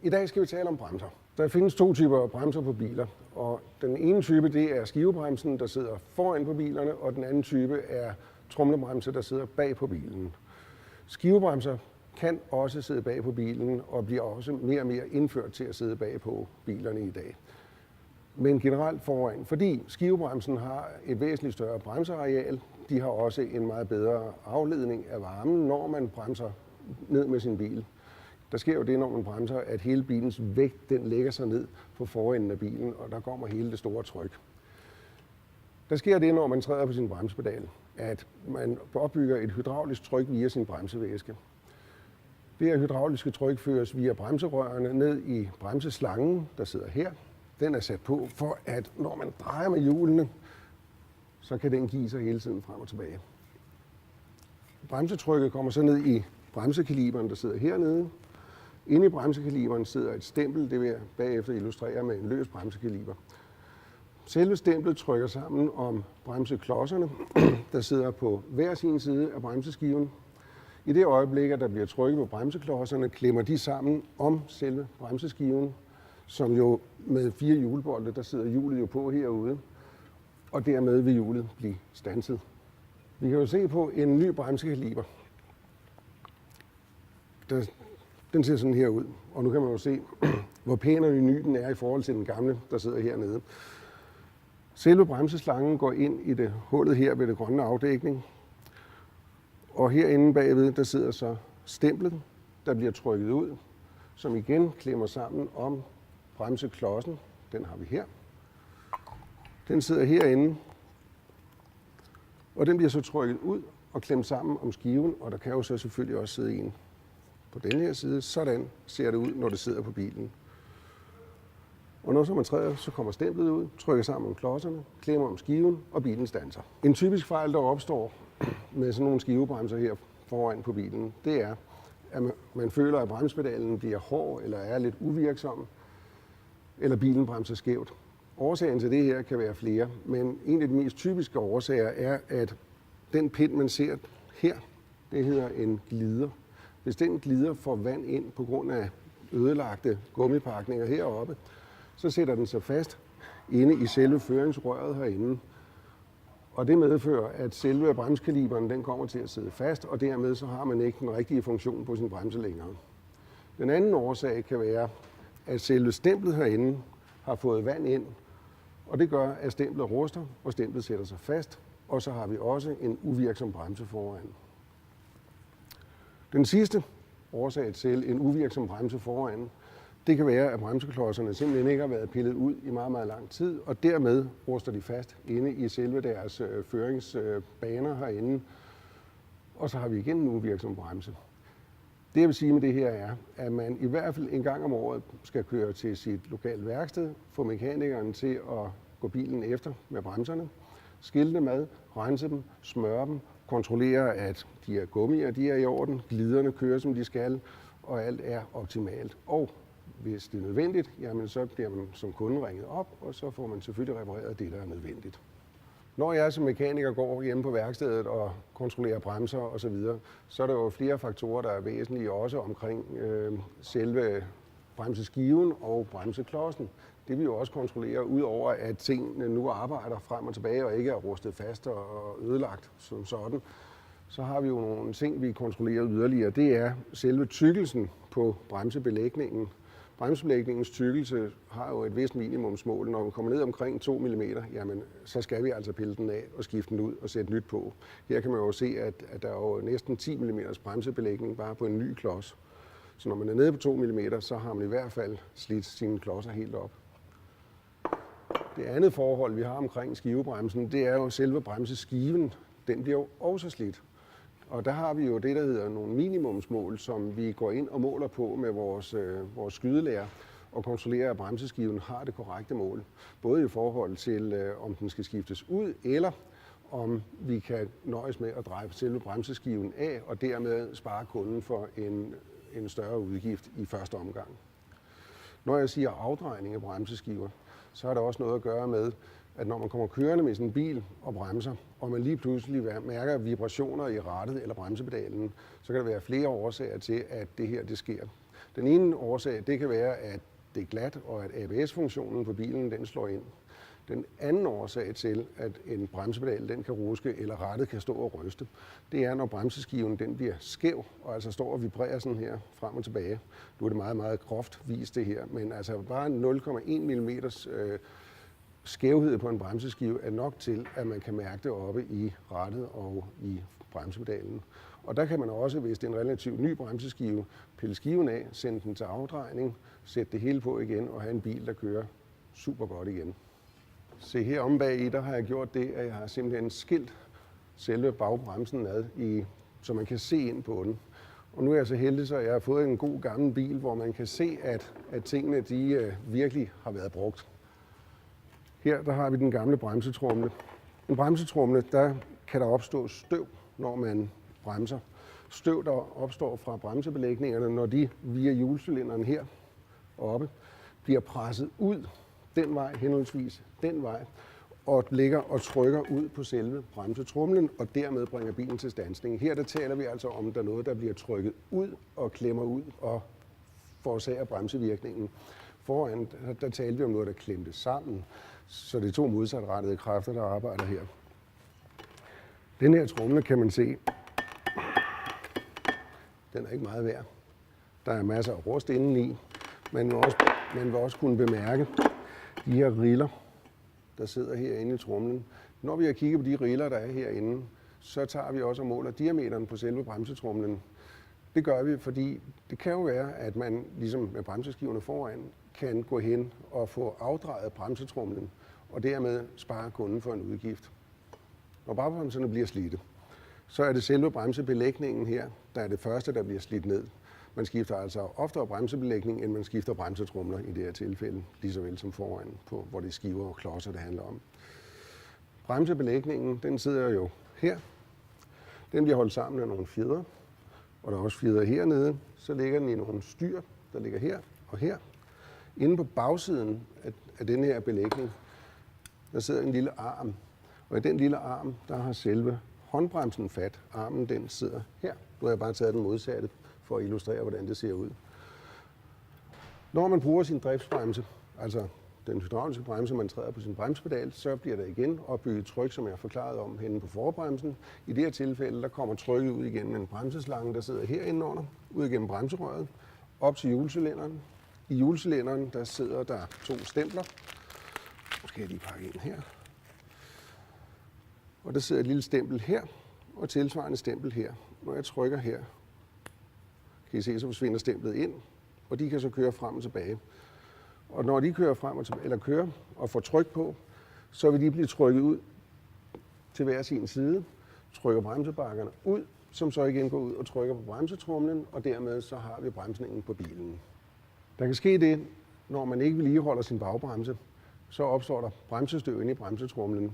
I dag skal vi tale om bremser. Der findes to typer bremser på biler, og den ene type det er skivebremsen, der sidder foran på bilerne, og den anden type er tromlebremse, der sidder bag på bilen. Skivebremser kan også sidde bag på bilen og bliver også mere og mere indført til at sidde bag på bilerne i dag. Men generelt foran, fordi skivebremsen har et væsentligt større bremseareal. De har også en meget bedre afledning af varmen, når man bremser ned med sin bil. Der sker jo det, når man bremser, at hele bilens vægt den lægger sig ned på forenden af bilen, og der kommer hele det store tryk. Der sker det, når man træder på sin bremsepedal, at man opbygger et hydraulisk tryk via sin bremsevæske. Det her hydrauliske tryk føres via bremserørene ned i bremseslangen, der sidder her. Den er sat på, for at når man drejer med hjulene, så kan den give sig hele tiden frem og tilbage. Bremsetrykket kommer så ned i bremsekaliberen, der sidder hernede. Inde i bremsekaliberen sidder et stempel, det vil jeg bagefter illustrere med en løs bremsekaliber. Selve stemplet trykker sammen om bremseklodserne, der sidder på hver sin side af bremseskiven. I det øjeblik, at der bliver trykket på bremseklodserne, klemmer de sammen om selve bremseskiven, som jo med 4 hjulbolde, der sidder hjulet jo på herude, og dermed vil hjulet blive standset. Vi kan jo se på en ny bremsekaliber. Den ser sådan her ud, og nu kan man jo se, hvor pæn og ny den er i forhold til den gamle, der sidder hernede. Selve bremseslangen går ind i det hullet her ved det grønne afdækning, og herinde bagved, der sidder så stemplet, der bliver trykket ud, som igen klemmer sammen om bremseklodsen. Den har vi her. Den sidder herinde, og den bliver så trykket ud og klemt sammen om skiven, og der kan jo så selvfølgelig også sidde en på den her side. Sådan ser det ud, når det sidder på bilen. Og når så man træder, så kommer stemplet ud, trykker sammen om klodserne, klemmer om skiven, og bilen standser. En typisk fejl, der opstår med sådan nogle skivebremser her foran på bilen, det er, at man føler, at bremspedalen bliver hård eller er lidt uvirksom, eller bilen bremser skævt. Årsagen til det her kan være flere, men en af de mest typiske årsager er, at den pind, man ser her, det hedder en glider. Hvis den glider får vand ind på grund af ødelagte gummipakninger heroppe, så sætter den sig fast inde i selve føringsrøret herinde. Og det medfører, at selve bremsekaliberen den kommer til at sidde fast, og dermed så har man ikke den rigtige funktion på sin bremse længere. Den anden årsag kan være, at selve stemplet herinde har fået vand ind, og det gør, at stemplet ruster, og stemplet sætter sig fast, og så har vi også en uvirksom bremse foran. Den sidste årsag til en uvirksom bremse foran, det kan være, at bremseklodserne simpelthen ikke har været pillet ud i meget, meget lang tid, og dermed ruster de fast inde i selve deres føringsbaner herinde, og så har vi igen en uvirksom bremse. Det jeg vil sige med det her er, at man i hvert fald en gang om året skal køre til sit lokale værksted, få mekanikeren til at gå bilen efter med bremserne, skilte med, rense dem, smøre dem, kontrollere, at de her gummier de er i orden, gliderne kører som de skal, og alt er optimalt. Og hvis det er nødvendigt, jamen så bliver man som kunde ringet op, og så får man selvfølgelig repareret det, der er nødvendigt. Når jeg som mekaniker går hjemme på værkstedet og kontrollerer bremser osv., så er der jo flere faktorer, der er væsentlige også omkring selve bremseskiven og bremseklodsen. Det vil jo også kontrollere, udover at tingene nu arbejder frem og tilbage og ikke er rustet fast og ødelagt som sådan. Så har vi jo nogle ting, vi kontrollerer yderligere. Det er selve tykkelsen på bremsebelægningen. Bremsebelægningens tykkelse har jo et vist minimumsmål. Når vi kommer ned omkring 2 mm, jamen, så skal vi altså pille den af og skifte den ud og sætte nyt på. Her kan man jo se, at der er jo næsten 10 mm bremsebelægning bare på en ny klods. Så når man er nede på 2 mm, så har man i hvert fald slidt sine klodser helt op. Det andet forhold, vi har omkring skivebremsen, det er jo selve bremseskiven. Den bliver jo også slidt. Og der har vi jo det, der hedder nogle minimumsmål, som vi går ind og måler på med vores skydelærer og kontrollerer, at bremseskiven har det korrekte mål. Både i forhold til, om den skal skiftes ud, eller om vi kan nøjes med at dreje selve bremseskiven af, og dermed spare kunden for en større udgift i første omgang. Når jeg siger afdrejning af bremseskiver, så har det også noget at gøre med, at når man kommer kørende med sin bil og bremser, og man lige pludselig mærker vibrationer i rattet eller bremsepedalen, så kan der være flere årsager til, at det her det sker. Den ene årsag, det kan være, at det er glat, og at ABS-funktionen på bilen, den slår ind. Den anden årsag til, at en bremsepedal den kan ruske, eller rattet kan stå og ryste, det er, når bremseskiven den bliver skæv, og altså står og vibrerer sådan her frem og tilbage. Nu er det meget, meget groft vist det her, men altså bare 0,1 mm skævhed på en bremseskive er nok til, at man kan mærke det oppe i rattet og i bremsepedalen. Og der kan man også, hvis det er en relativt ny bremseskive, pille skiven af, sende den til afdrejning, sætte det hele på igen og have en bil, der kører super godt igen. Se her om bag i, der har jeg gjort det, at jeg har simpelthen skilt selve bagbremsen ad, så man kan se ind på den. Og nu er jeg så heldig, så jeg har fået en god gammel bil, hvor man kan se, at tingene de virkelig har været brugt. Her der har vi den gamle bremsetromle. En bremsetromle, der kan der opstå støv, når man bremser. Støv, der opstår fra bremsebelægningerne, når de via hjulcylinderen her oppe bliver presset ud den vej, henholdsvis den vej, og ligger og trykker ud på selve bremsetromlen, og dermed bringer bilen til standsning. Her der taler vi altså om, at der er noget, der bliver trykket ud og klemmer ud og forårsager bremsevirkningen. Foran, der talte vi om noget, der klemte sammen, så det er to modsatrettede kræfter, der arbejder her. Den her tromle kan man se, den er ikke meget værd. Der er masser af rust indeni. Man vil også kunne bemærke de her riller, der sidder herinde i tromlen. Når vi har kigget på de riller, der er herinde, så tager vi også og måler diameteren på selve bremsetromlen. Det gør vi, fordi det kan jo være, at man ligesom med bremseskiverne foran kan gå hen og få afdrejet bremsetromlen, og dermed spare kunden for en udgift. Når bagbremserne bliver slidte, så er det selve bremsebelægningen her, der er det første, der bliver slidt ned. Man skifter altså oftere bremsebelægning, end man skifter bremsetromler i det her tilfælde, lige så vel som foran, hvor det er skiver og klodser, det handler om. Bremsebelægningen, den sidder jo her. Den bliver holdt sammen af nogle fjeder, og der er også fjeder hernede. Så ligger den i nogle styr, der ligger her og her. Inde på bagsiden af den her belægning, der sidder en lille arm. Og i den lille arm, der har selve håndbremsen fat. Armen, den sidder her. Nu har jeg bare taget den modsatte for at illustrere, hvordan det ser ud. Når man bruger sin driftsbremse, altså den hydrauliske bremse, man træder på sin bremsepedal, så bliver der igen opbygget tryk, som jeg har forklaret om henne på forbremsen. I det her tilfælde, der kommer trykket ud igennem en bremseslange, der sidder herinde under, ud igennem bremserøret, op til hjulcylinderen. I hjulcylinderen, der sidder der to stempler. Nu skal jeg lige pakke ind her. Og der sidder et lille stempel her, og tilsvarende stempel her. Når jeg trykker her, kan I se, så forsvinder stemplet ind, og de kan så køre frem og tilbage. Og når de kører frem og tilbage, eller kører og får tryk på, så vil de blive trykket ud til hver sin side, trykker bremsebakkerne ud, som så igen går ud og trykker på bremsetromlen, og dermed så har vi bremsningen på bilen. Der kan ske det, når man ikke vedligeholder sin bagbremse, så opstår der bremsestøv inde i bremsetromlen.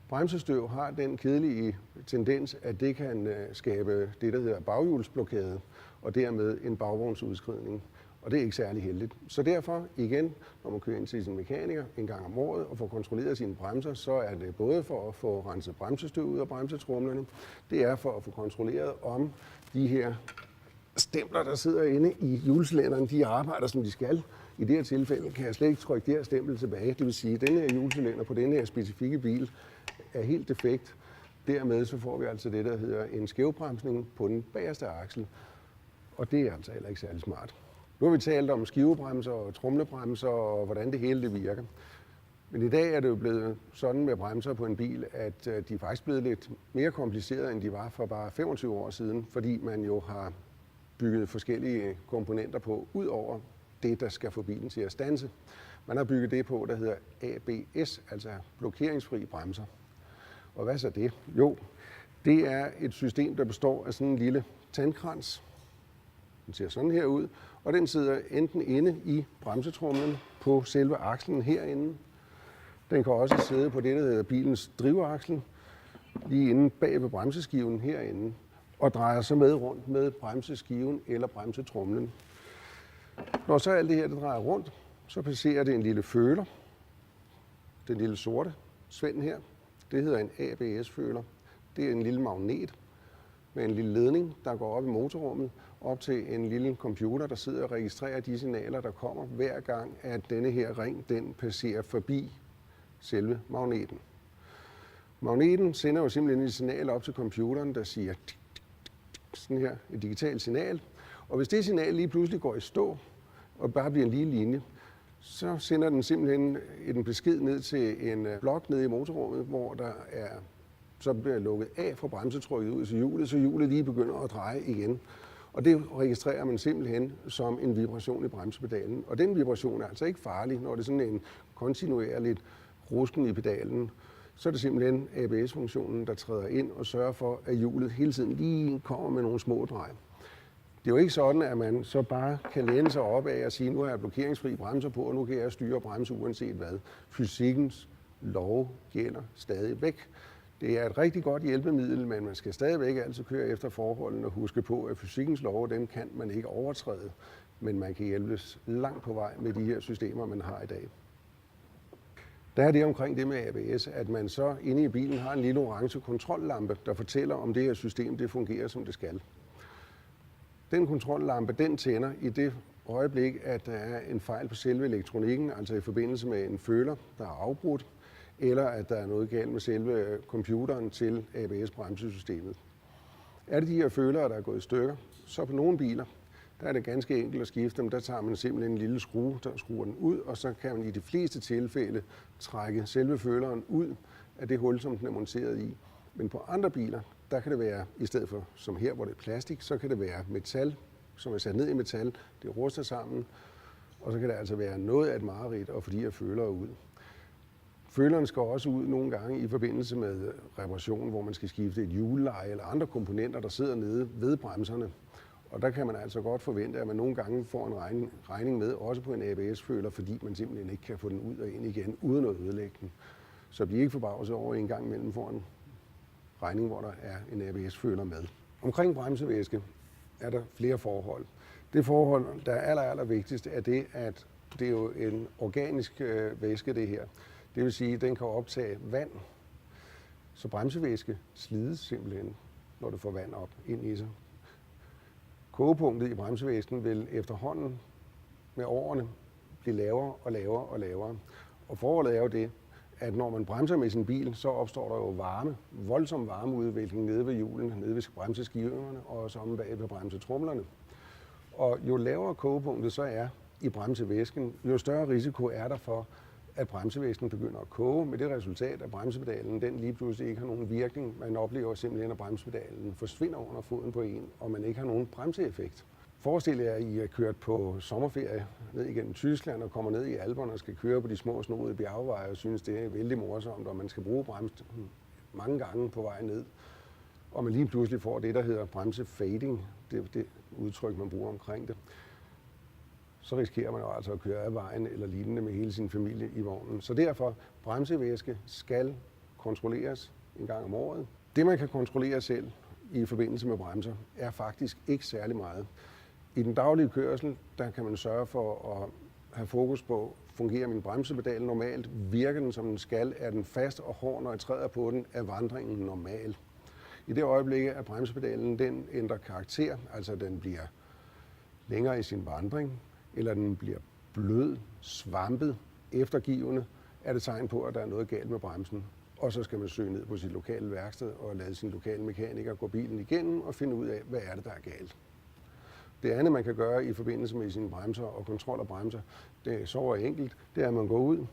Bremsestøv har den kedelige tendens, at det kan skabe det, der hedder baghjulsblokade, og dermed en bagvognsudskridning. Og det er ikke særlig heldigt. Så derfor, igen, når man kører ind til sin mekaniker en gang om året og får kontrolleret sine bremser, så er det både for at få renset bremsestøv ud af bremsetromlerne, det er for at få kontrolleret, om de her stempler, der sidder inde i hjulcylinderen, de arbejder, som de skal. I det her tilfælde kan jeg slet ikke trykke det her stempel tilbage. Det vil sige, at denne her hjulcylinder på denne her specifikke bil er helt defekt. Dermed så får vi altså det, der hedder en skævbremsning på den bagerste aksel. Og det er altså heller ikke særlig smart. Nu har vi talt om skivebremser og tromlebremser og hvordan det hele det virker. Men i dag er det jo blevet sådan med bremser på en bil, at de er faktisk blevet lidt mere komplicerede, end de var for bare 25 år siden, fordi man jo har bygget forskellige komponenter på, ud over det, der skal få bilen til at standse. Man har bygget det på, der hedder ABS, altså blokeringsfri bremser. Og hvad så det? Jo, det er et system, der består af sådan en lille tandkrans. Den ser sådan her ud, og den sidder enten inde i bremsetromlen på selve akslen herinde. Den kan også sidde på det, der hedder bilens drivaksel, lige inde bag ved bremseskiven herinde, og drejer så med rundt med bremseskiven eller bremsetromlen. Når så alt det her det drejer rundt, så passerer det en lille føler, den lille sorte svend her. Det hedder en ABS-føler. Det er en lille magnet, med en lille ledning, der går op i motorrummet, op til en lille computer, der sidder og registrerer de signaler, der kommer hver gang, at denne her ring, den passerer forbi selve magneten. Magneten sender jo simpelthen et signal op til computeren, der siger sådan her, et digitalt signal. Og hvis det signal lige pludselig går i stå, og bare bliver en lige linje, så sender den simpelthen en besked ned til en blok nede i motorrummet, hvor så bliver lukket af fra bremsetrykket ud til hjulet, så hjulet lige begynder at dreje igen. Og det registrerer man simpelthen som en vibration i bremsepedalen. Og den vibration er altså ikke farlig, når det er sådan en kontinuerligt rusken i pedalen. Så er det simpelthen ABS-funktionen, der træder ind og sørger for, at hjulet hele tiden lige kommer med nogle små drej. Det er jo ikke sådan, at man så bare kan læne sig op af og sige, nu har jeg blokeringsfri bremser på, og nu kan jeg styre og bremse uanset hvad. Fysikkens lov gælder stadigvæk. Det er et rigtig godt hjælpemiddel, men man skal stadigvæk altid køre efter forholdene og huske på, at fysikkens love, dem kan man ikke overtræde, men man kan hjælpes langt på vej med de her systemer, man har i dag. Der er det omkring det med ABS, at man så inde i bilen har en lille orange kontrollampe, der fortæller, om det her system det fungerer, som det skal. Den kontrollampe, den tænder i det øjeblik, at der er en fejl på selve elektronikken, altså i forbindelse med en føler, der er afbrudt, eller at der er noget galt med selve computeren til ABS-bremsesystemet. Er det de her følere, der er gået i stykker, så på nogle biler, der er det ganske enkelt at skifte dem. Der tager man simpelthen en lille skrue, der skruer den ud, og så kan man i de fleste tilfælde trække selve føleren ud af det hul, som den er monteret i. Men på andre biler, der kan det være, i stedet for som her, hvor det er plastik, så kan det være metal, som er sat ned i metal, det ruster sammen, og så kan det altså være noget af et mareridt at få de her følere ud. Føleren skal også ud nogle gange i forbindelse med reparation, hvor man skal skifte et hjulleje eller andre komponenter, der sidder nede ved bremserne. Og der kan man altså godt forvente, at man nogle gange får en regning med, også på en ABS-føler, fordi man simpelthen ikke kan få den ud og ind igen, uden at ødelægge den. Så bliver ikke forbavset over en gang imellem for en regning, hvor der er en ABS-føler med. Omkring bremsevæske er der flere forhold. Det forhold, der er aller vigtigst, er det, at det er jo en organisk væske, det her. Det vil sige, at den kan optage vand, så bremsevæske slides simpelthen, når det får vand op ind i sig. Kogepunktet i bremsevæsken vil efterhånden med årene blive lavere og lavere og lavere. Og forholdet er jo det, at når man bremser med sin bil, så opstår der jo voldsom varmeudvikling nede ved hjulene, nede ved bremseskiverne og også omme bag ved bremsetromlerne. Og jo lavere kogepunktet så er i bremsevæsken, jo større risiko er der for, at bremsevæsken begynder at koge, med det resultat, at bremsepedalen den lige pludselig ikke har nogen virkning. Man oplever simpelthen, at bremsepedalen forsvinder under foden på en, og man ikke har nogen bremseeffekt. Forestil jer, at I er kørt på sommerferie ned igennem Tyskland og kommer ned i Alperne og skal køre på de små snoede bjergveje og synes, det er vældig morsomt, og man skal bruge bremsen mange gange på vej ned. Og man lige pludselig får det, der hedder bremsefading, det udtryk, man bruger omkring det. Så risikerer man jo altså at køre af vejen eller lignende med hele sin familie i vognen. Så derfor, bremsevæske skal kontrolleres en gang om året. Det, man kan kontrollere selv i forbindelse med bremser, er faktisk ikke særlig meget. I den daglige kørsel, der kan man sørge for at have fokus på, fungerer min bremsepedal normalt, virker den som den skal, er den fast og hård, når jeg træder på den, er vandringen normal. I det øjeblik, at bremsepedalen den ændrer karakter, altså den bliver længere i sin vandring, eller den bliver blød, svampet, eftergivende, er det tegn på, at der er noget galt med bremsen. Og så skal man søge ned på sit lokale værksted og lade sin lokale mekaniker gå bilen igennem og finde ud af, hvad er det, der er galt. Det andet, man kan gøre i forbindelse med sine bremser og kontrol af bremser, det er så enkelt, det er, at man går ud,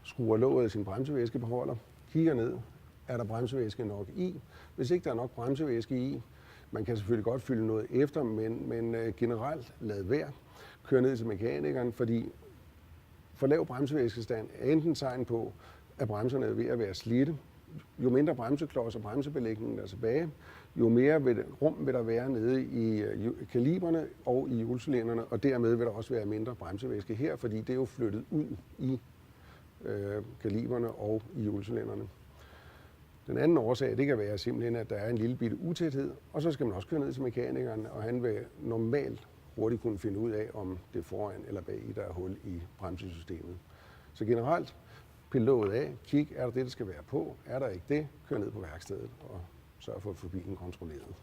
skruer låget af sin bremsevæskebeholder, kigger ned, er der bremsevæske nok i. Hvis ikke der er nok bremsevæske i, man kan selvfølgelig godt fylde noget efter, men generelt lad være. Køre ned til mekanikeren, fordi for lav bremsevæskestand er enten tegn på, at bremserne er ved at være slidte. Jo mindre bremseklods og bremsebelægningen der er tilbage, jo mere rum vil der være nede i kaliberne og i hjulcylinderne, og dermed vil der også være mindre bremsevæske her, fordi det er jo flyttet ud i kaliberne og i hjulcylinderne. Den anden årsag, det kan være simpelthen, at der er en lille bitte utæthed, og så skal man også køre ned til mekanikeren, og han vil normalt hurtigt kunne finde ud af, om det er foran eller bag der er hul i bremsesystemet. Så generelt, pille låget af, kig, er der det, der skal være på? Er der ikke det, kør ned på værkstedet og sørg for at få bilen kontrolleret.